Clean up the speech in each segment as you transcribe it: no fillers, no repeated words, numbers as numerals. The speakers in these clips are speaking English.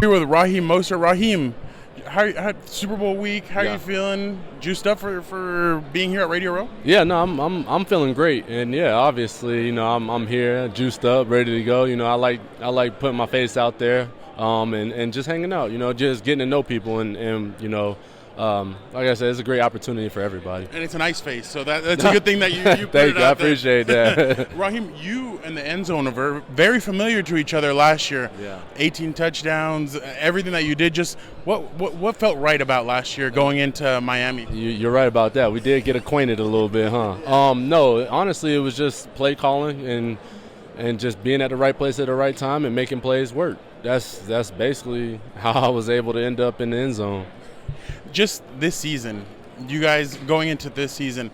Here with Raheem Mostert. Raheem, how Super Bowl week? How are you feeling? Juiced up for being here at Radio Row? Yeah, no, I'm feeling great, and yeah, obviously, I'm here, juiced up, ready to go. I like putting my face out there, and just hanging out. Just getting to know people, and like I said, it's a great opportunity for everybody. And it's a nice face, so that's a good thing that you put Thank it you, out I appreciate that. Raheem, you and the end zone are very familiar to each other last year. Yeah. 18 touchdowns, everything that you did. Just what felt right about last year going into Miami? You're right about that. We did get acquainted a little bit, huh? No, honestly, it was just play calling and just being at the right place at the right time and making plays work. That's basically how I was able to end up in the end zone. Just this season, you guys going into this season,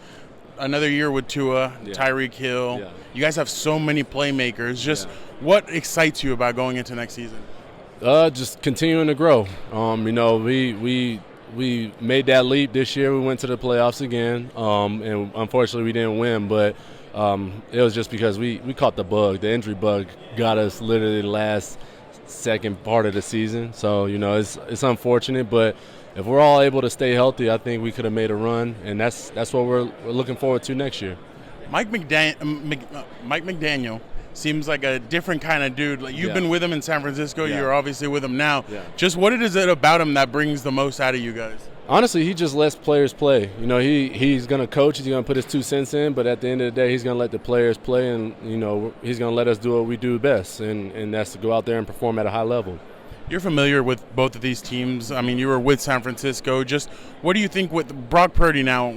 another year with Tua, Tyreek Hill. Yeah. You guys have so many playmakers. Just what excites you about going into next season? Just continuing to grow. We made that leap this year. We went to the playoffs again, and unfortunately we didn't win. But it was just because we caught the bug. The injury bug got us literally the last second part of the season. So it's unfortunate, but if we're all able to stay healthy, I think we could have made a run, and that's what we're looking forward to next year. Mike McDaniel seems like a different kind of dude. Like you've been with him in San Francisco. Yeah. You're obviously with him now. Yeah. Just what is it about him that brings the most out of you guys? Honestly, he just lets players play. He's going to coach. He's going to put his 2 cents in, but at the end of the day, he's going to let the players play, and he's going to let us do what we do best, and that's to go out there and perform at a high level. You're familiar with both of these teams. I mean, you were with San Francisco. Just what do you think with Brock Purdy now?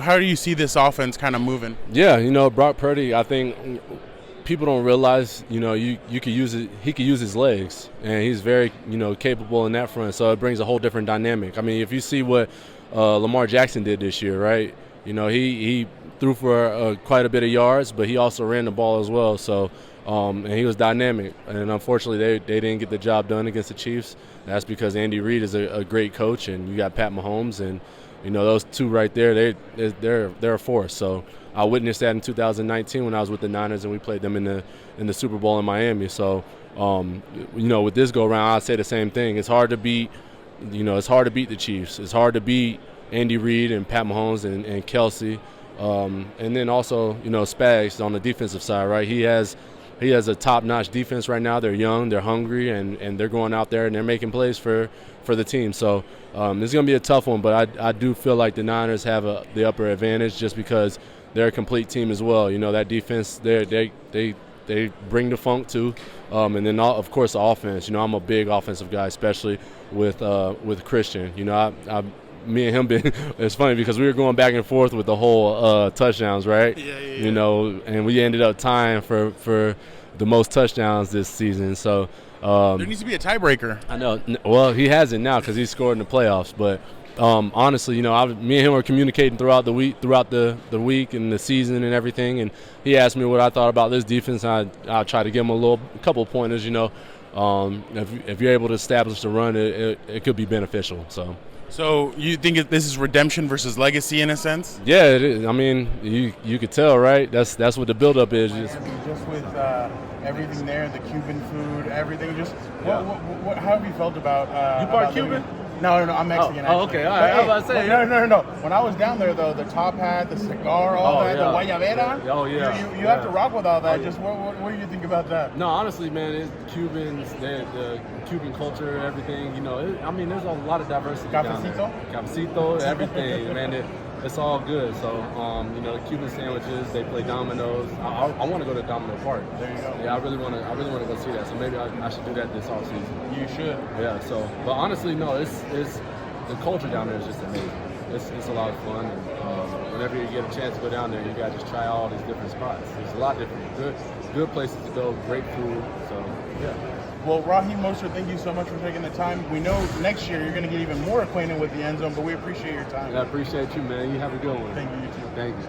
How do you see this offense kind of moving? Yeah, Brock Purdy, I think people don't realize, you could use it. He could use his legs, and he's very, capable in that front. So it brings a whole different dynamic. I mean, if you see what Lamar Jackson did this year, right? He threw for quite a bit of yards, but he also ran the ball as well. So. And he was dynamic, and unfortunately they didn't get the job done against the Chiefs. That's because Andy Reid is a great coach, and you got Pat Mahomes, and those two right there, they're a force. So I witnessed that in 2019 when I was with the Niners, and we played them in the Super Bowl in Miami. So with this go around, I'd say the same thing. It's hard to beat, it's hard to beat the Chiefs. It's hard to beat Andy Reid and Pat Mahomes and Kelsey, and then also Spags on the defensive side, right? He has a top-notch defense right now. They're young, they're hungry, and they're going out there and they're making plays for the team. So it's going to be a tough one, but I do feel like the Niners have the upper advantage just because they're a complete team as well. That defense, they bring the funk too, and then of course the offense. I'm a big offensive guy, especially with Christian. Me and him it's funny because we were going back and forth with the whole touchdowns, right? Yeah. And we ended up tying for the most touchdowns this season. So there needs to be a tiebreaker. I know. Well, he has it now because he scored in the playoffs. But honestly, me and him were communicating throughout the week and the season and everything. And he asked me what I thought about this defense. And I tried to give him a couple of pointers. If you're able to establish the run, it could be beneficial. So you think this is redemption versus legacy in a sense? Yeah, it is. I mean, you could tell, right? That's what the buildup is. Just with everything there, the Cuban food, everything. Just how have you felt about? You part Cuban? No, I'm Mexican. Oh, okay, all right. I was about to say. No. When I was down there, though, the top hat, the cigar, all that, the guayabera. Oh yeah. You have to rock with all that. Just what do you think about that? No, honestly, man, Cubans, the Cuban culture, everything. There's a lot of diversity. Cafecito, everything, man. It's all good. So, the Cuban sandwiches, they play dominoes. I want to go to Domino Park. There you go. Yeah, I really want to go see that. So maybe I should do that this off season. You should. Yeah. So, but honestly, no, it's the culture down there is just amazing. It's a lot of fun. And whenever you get a chance to go down there, you got to just try all these different spots. There's a lot of different good places to go, great food. So, yeah. Well, Raheem Mostert, thank you so much for taking the time. We know next year you're going to get even more acquainted with the end zone, but we appreciate your time. I appreciate you, man. You have a good one. Thank you, you too. Thank you.